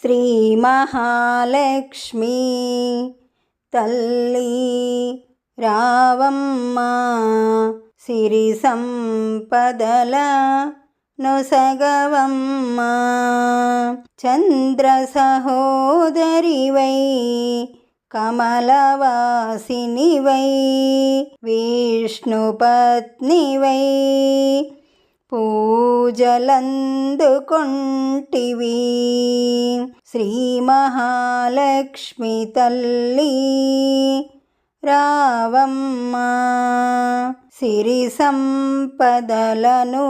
శ్రీ మహాలక్ష్మి తల్లి రావమ్మ, సిరి సంపదల నొసగవమ్మ. చంద్ర సహోదరివై కమలవాసినివై విష్ణుపత్నివై పూజలందుకొంటివి. శ్రీ మహాలక్ష్మి తల్లి రావమ్మ, సిరి సంపదలను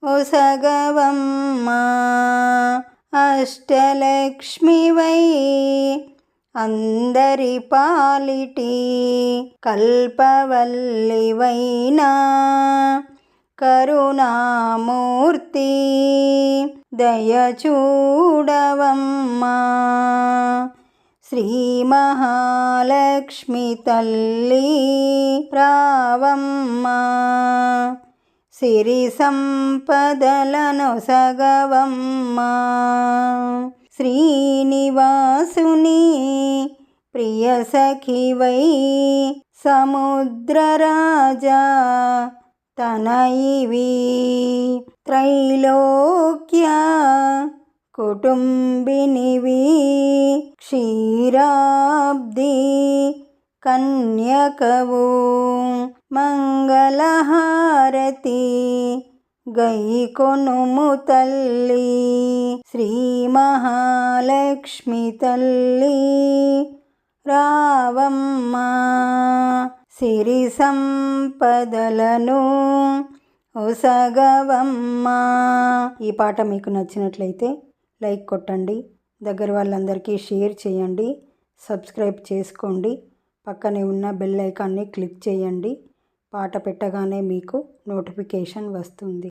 ఒసగవమ్మ. అష్టలక్ష్మివై అందరి పాలిటి కల్పవల్లివైనా కరుణామూర్తి దయచూడవమ్మా. శ్రీ మహాలక్ష్మి తల్లి రావమ్మా, సిరి సంపదలనొసగవమ్మా. శ్రీనివాసుని ప్రియ సఖివై సముద్రరాజా తనయివి, త్రైలోక్య కుటుంబినివి, క్షీరాబ్ది కన్యకవు. మంగళహారతి గైకొనుము తల్లి. శ్రీ మహాలక్ష్మి తల్లి రావమ్మ, సిరి సంపదలను ఒసగవమ్మా. ఈ పాట మీకు నచ్చినట్లయితే లైక్ కొట్టండి, దగ్గర వాళ్ళందరికీ షేర్ చేయండి, సబ్స్క్రైబ్ చేసుకోండి, పక్కనే ఉన్న బెల్ ఐకాన్ని క్లిక్ చేయండి. పాట పెట్టగానే మీకు నోటిఫికేషన్ వస్తుంది.